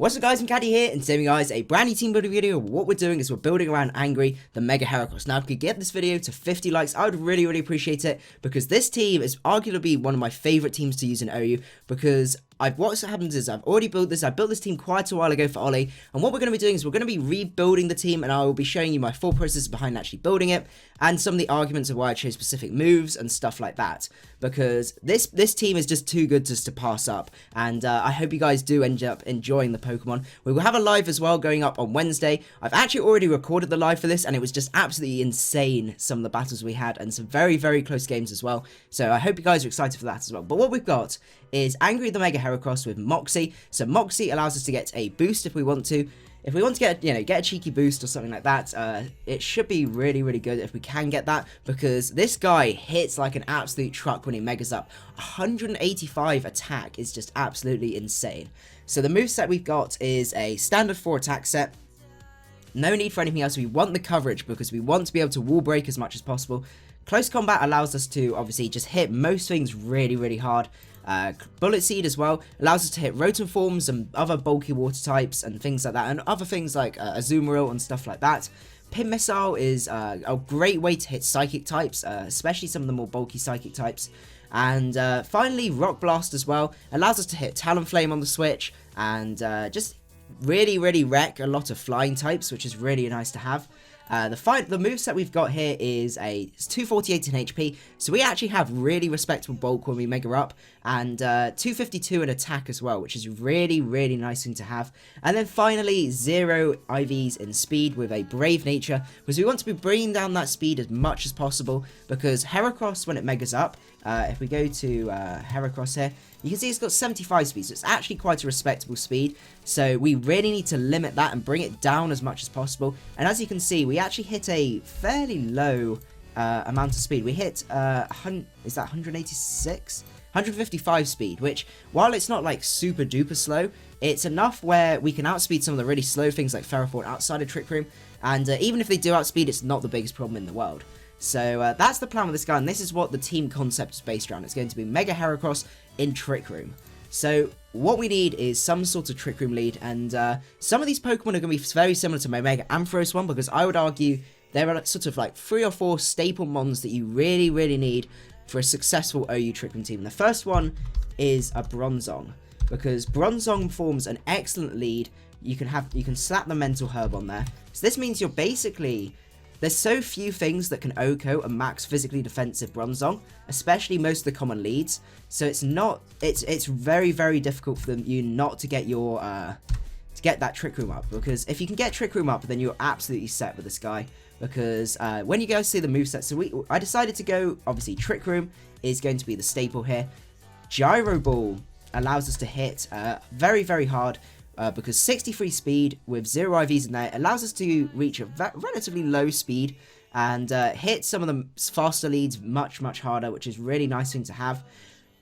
What's up guys, macadii here, and today guys, a brand new team building video. What we're doing is we're building around Angry, the Mega Heracross. Now if we could get this video to 50 likes, I would really appreciate it, because this team is arguably one of my favourite teams to use in OU, because what happens is I've already built this. I built this team quite a while ago for Ollie, and what we're going to be doing is we're going to be rebuilding the team, and I will be showing you my full process behind actually building it, and some of the arguments of why I chose specific moves and stuff like that, because this team is just too good just to pass up, and I hope you guys do end up enjoying the Pokemon. We will have a live as well going up on Wednesday. I've actually already recorded the live for this, and it was just absolutely insane, some of the battles we had, and some very close games as well, so I hope you guys are excited for that as well. But what we've got is Angry the Mega Heracross with Moxie. So Moxie allows us to get a boost if we want to. If we want to get, get a cheeky boost or something like that, it should be really good if we can get that, because this guy hits like an absolute truck when he megas up. 185 attack is just absolutely insane. So the moveset we've got is a standard 4 attack set. No need for anything else. We want the coverage because we want to be able to wall break as much as possible. Close combat allows us to obviously just hit most things really hard. Bullet Seed as well allows us to hit Rotom forms and other bulky water types and things like that, and other things like Azumarill and stuff like that. Pin Missile is a great way to hit psychic types, especially some of the more bulky psychic types. And finally, Rock Blast as well allows us to hit Talonflame on the switch and just really wreck a lot of flying types, which is really nice to have. The moveset we've got here is a 248 in HP, so we actually have really respectable bulk when we mega up, and 252 in attack as well, which is really nice thing to have. And then finally 0 IVs in speed with a brave nature, because we want to be bringing down that speed as much as possible, because Heracross, when it megas up, if we go to Heracross here, you can see it's got 75 speed, so it's actually quite a respectable speed. So we really need to limit that and bring it down as much as possible. And as you can see, we actually hit a fairly low amount of speed. We hit, is that 186? 155 speed, which, while it's not like super duper slow, it's enough where we can outspeed some of the really slow things like Ferrothorn outside of Trick Room. And even if they do outspeed, it's not the biggest problem in the world. So that's the plan with this guy, and this is what the team concept is based around. It's going to be Mega Heracross in Trick Room. So what we need is some sort of Trick Room lead, and some of these Pokemon are going to be very similar to my Mega Ampharos one, because I would argue there are sort of like 3 or 4 staple mons that you really need for a successful OU Trick Room team. And the first one is a Bronzong, because Bronzong forms an excellent lead. You can slap the Mental Herb on there. So this means you're basically... There's so few things that can OHKO a max physically defensive Bronzong, especially most of the common leads. So it's very difficult for you not to get your to get that Trick Room up, because if you can get Trick Room up, then you're absolutely set with this guy. Because when you guys see the moveset, so I decided to go, obviously Trick Room is going to be the staple here. Gyro Ball allows us to hit very hard. Because 63 speed with 0 IVs in there allows us to reach a relatively low speed and hit some of the faster leads much harder, which is really nice thing to have.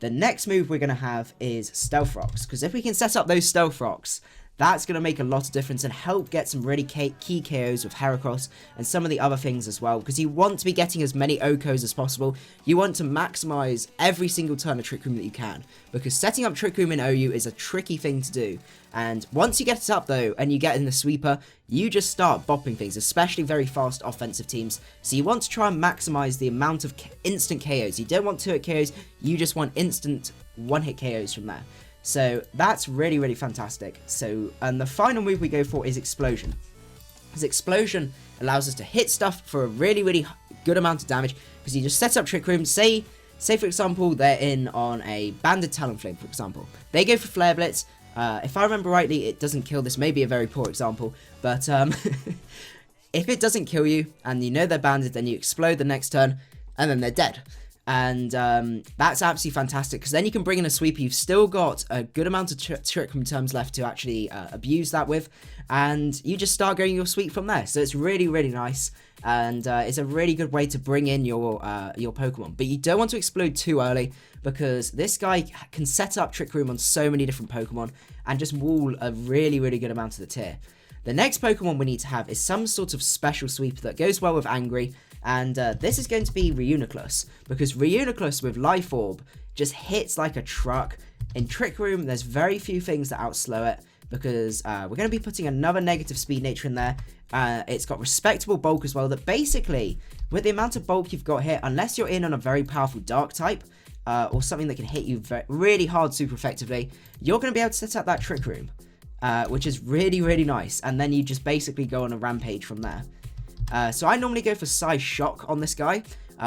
The next move we're going to have is Stealth Rocks, because if we can set up those Stealth Rocks, that's going to make a lot of difference and help get some really key KOs with Heracross and some of the other things as well, because you want to be getting as many OHKOs as possible. You want to maximize every single turn of Trick Room that you can, because setting up Trick Room in OU is a tricky thing to do. And once you get it up though, and you get in the sweeper, you just start bopping things, especially very fast offensive teams. So you want to try and maximize the amount of instant KOs. You don't want 2-hit KOs, you just want instant 1-hit KOs from there. So that's really fantastic. So, and the final move we go for is Explosion. Because Explosion allows us to hit stuff for a really good amount of damage, because you just set up Trick Room. Say for example, they're in on a Banded Talonflame, for example. They go for Flare Blitz. If I remember rightly, it doesn't kill. This may be a very poor example, but if it doesn't kill you, and you know they're banded, then you explode the next turn, and then they're dead. And that's absolutely fantastic, because then you can bring in a sweeper. You've still got a good amount of Trick Room terms left to actually abuse that with, and you just start going your sweep from there. So it's really nice, and it's a really good way to bring in your Pokemon. But you don't want to explode too early, because this guy can set up Trick Room on so many different Pokemon and just wall a really good amount of the tier. The next Pokemon we need to have is some sort of special sweeper that goes well with Angry. And this is going to be Reuniclus, because Reuniclus with Life Orb just hits like a truck. In Trick Room, there's very few things that outslow it, because we're going to be putting another negative speed nature in there. It's got respectable bulk as well, that basically, with the amount of bulk you've got here, unless you're in on a very powerful dark type, or something that can hit you really hard super effectively, you're going to be able to set up that Trick Room, which is really, really nice, and then you just basically go on a rampage from there. So I normally go for Psyshock on this guy,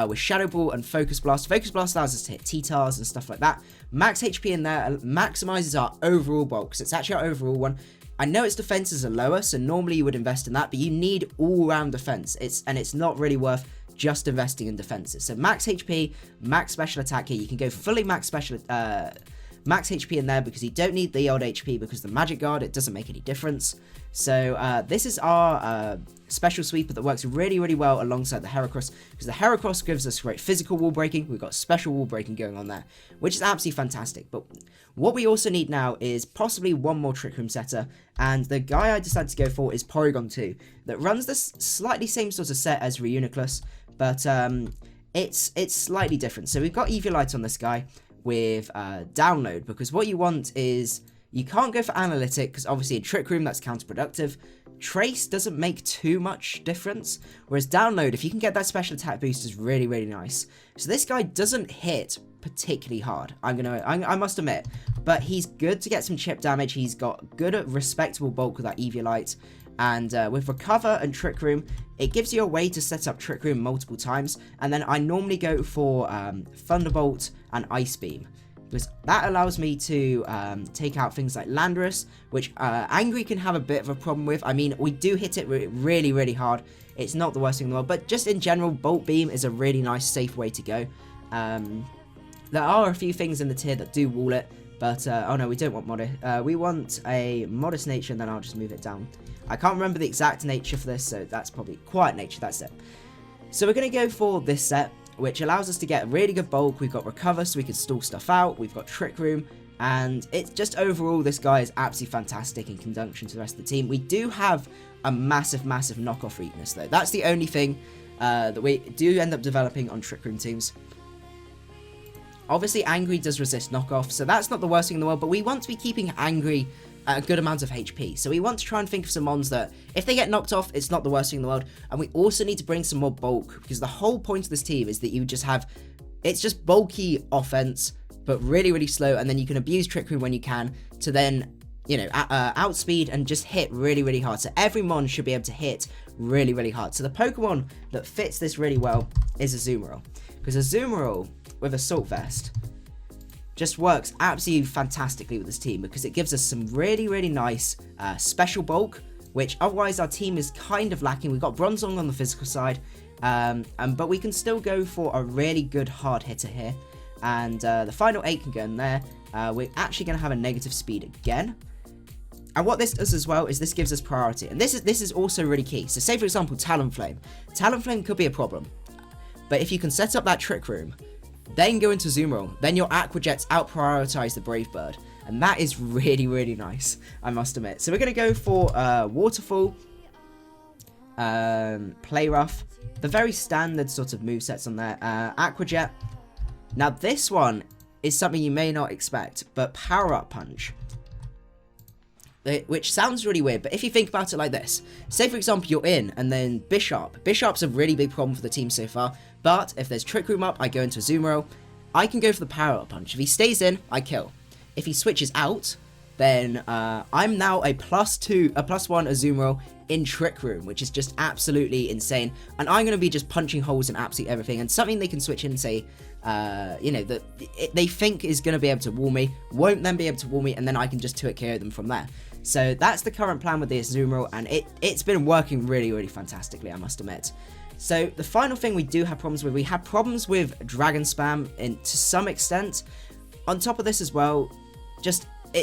with Shadow Ball and Focus Blast. Focus Blast allows us to hit T-Tars and stuff like that. Max HP in there maximizes our overall bulk, so it's actually our overall one. I know its defenses are lower, so normally you would invest in that, but you need all-round defense. It's not really worth just investing in defenses. So max HP, max special attack here. You can go fully max max HP in there because you don't need the old HP because the Magic Guard, it doesn't make any difference. So this is our special sweeper that works really, really well alongside the Heracross, because the Heracross gives us great physical wall breaking. We've got special wall breaking going on there, which is absolutely fantastic. But what we also need now is possibly one more Trick Room setter, and the guy I decided to go for is Porygon 2, that runs this slightly same sort of set as Reuniclus, but it's slightly different. So we've got Eviolite on this guy with download, because what you want is, you can't go for analytic because obviously in Trick Room that's counterproductive. Trace doesn't make too much difference, whereas download, if you can get that special attack boost, is really, really nice. So this guy doesn't hit particularly hard, I must admit, but he's good to get some chip damage. He's got good at respectable bulk with that Eviolite, and with Recover and Trick Room, it gives you a way to set up Trick Room multiple times. And then I normally go for Thunderbolt and Ice Beam, because that allows me to take out things like Landorus, which Angry can have a bit of a problem with. I mean, we do hit it really, really hard. It's not the worst thing in the world, but just in general, Bolt Beam is a really nice, safe way to go. There are a few things in the tier that do wall it, but oh no, we don't want modest. We want a modest nature, and then I'll just move it down. I can't remember the exact nature for this, so that's probably quiet nature, that's it. So we're going to go for this set, which allows us to get really good bulk. We've got Recover, so we can stall stuff out. We've got Trick Room, and it's just overall, this guy is absolutely fantastic in conjunction to the rest of the team. We do have a massive, massive knockoff weakness, though. That's the only thing that we do end up developing on Trick Room teams. Obviously, Angry does resist knockoff, so that's not the worst thing in the world, but we want to be keeping Angry at a good amount of HP. So we want to try and think of some mons that, if they get knocked off, it's not the worst thing in the world. And we also need to bring some more bulk, because the whole point of this team is that you just have, it's just bulky offense, but really, really slow, and then you can abuse Trick Room when you can to then, you know, outspeed and just hit really, really hard. So every mon should be able to hit really, really hard. So the Pokemon that fits this really well is Azumarill, because Azumarill with Assault Vest just works absolutely fantastically with this team, because it gives us some really, really nice special bulk, which otherwise our team is kind of lacking. We've got Bronzong on the physical side, but we can still go for a really good hard hitter here. And the final 8 can go in there. We're actually going to have a negative speed again. And what this does as well is this gives us priority. And this is also really key. So say, for example, Talonflame. Talonflame could be a problem. But if you can set up that Trick Room, then go into Azumarill, then your Aqua Jets out-prioritize the Brave Bird. And that is really, really nice, I must admit. So we're going to go for Waterfall, Play Rough, the very standard sort of movesets on there. Aqua Jet. Now this one is something you may not expect, but Power Up Punch. Which sounds really weird, but if you think about it like this, say for example you're in, and then Bishop. Bishop's a really big problem for the team so far, but if there's Trick Room up, I go into Azumarill, I can go for the Power Up Punch. If he stays in, I kill. If he switches out, then I'm now a +1 Azumarill in Trick Room, which is just absolutely insane, and I'm going to be just punching holes in absolutely everything, and something they can switch in and say, you know, that they think is going to be able to wall me, won't then be able to wall me, and then I can just 2-hit KO them from there. So that's the current plan with the Azumarill, and it's been working really, really fantastically, I must admit. So the final thing we do have problems with, we have problems with Dragon Spam to some extent. On top of this as well,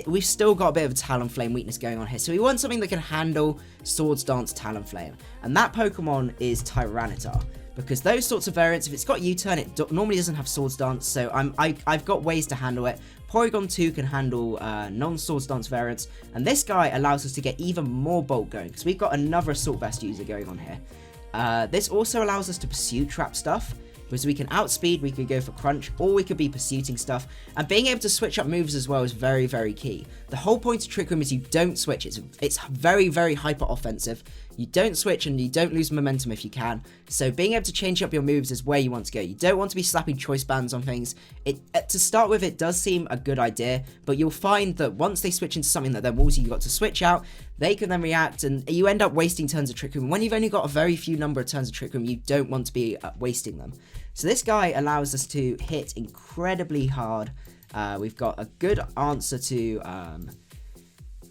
we've still got a bit of a Talonflame weakness going on here. So we want something that can handle Swords Dance Talonflame, and that Pokemon is Tyranitar. Because those sorts of variants, if it's got U-turn, it normally doesn't have Swords Dance, so I've got ways to handle it. Porygon 2 can handle non-Swords Dance variants, and this guy allows us to get even more bulk going, because we've got another Assault Vest user going on here. This also allows us to Pursuit Trap stuff, because we can outspeed, we could go for crunch, or we could be pursuing stuff, and being able to switch up moves as well is very, very key. The whole point of Trick Room is you don't switch. It's very, very hyper offensive. You don't switch and you don't lose momentum if you can. So being able to change up your moves is where you want to go. You don't want to be slapping choice bands on things. To start with, it does seem a good idea, but you'll find that once they switch into something that then walls you've got to switch out, they can then react, and you end up wasting turns of Trick Room. When you've only got a very few number of turns of Trick Room, you don't want to be wasting them. So this guy allows us to hit incredibly hard. We've got a good answer to...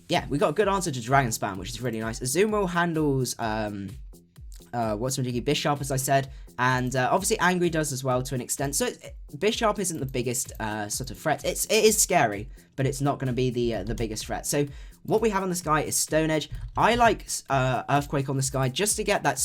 yeah, we got a good answer to Dragon Spam, which is really nice. Azumarill handles what's Majiki Bisharp, as I said, and obviously Angry does as well to an extent. So Bisharp isn't the biggest sort of threat. It is scary, but it's not going to be the biggest threat. So what we have on this guy is Stone Edge. I like Earthquake on this guy just to get that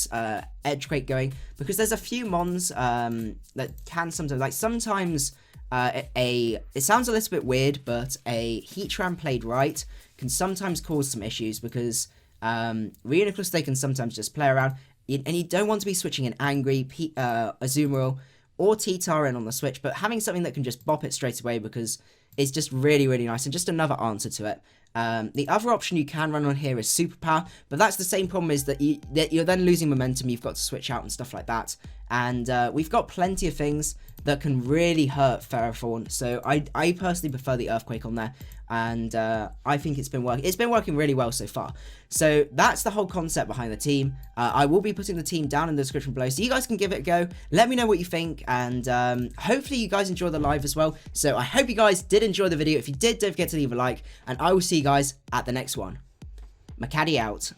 Edgequake going, because there's a few mons that can sometimes, like sometimes it sounds a little bit weird, but a Heatran played right can sometimes cause some issues, because Reuniclus, they can sometimes just play around, and you don't want to be switching an Angry, Azumarill, or T-Tar in on the switch, but having something that can just bop it straight away, because it's just really, really nice, and just another answer to it. The other option you can run on here is Superpower, but that's the same problem, is that you're then losing momentum, you've got to switch out and stuff like that, and we've got plenty of things that can really hurt Ferrothorn, so I personally prefer the Earthquake on there, and I think it's been working really well so far. So that's the whole concept behind the team. I will be putting the team down in the description below, so you guys can give it a go. Let me know what you think, and hopefully you guys enjoy the live as well. So I hope you guys did enjoy the video. If you did, don't forget to leave a like, and I will see you guys at the next one. Macadii out.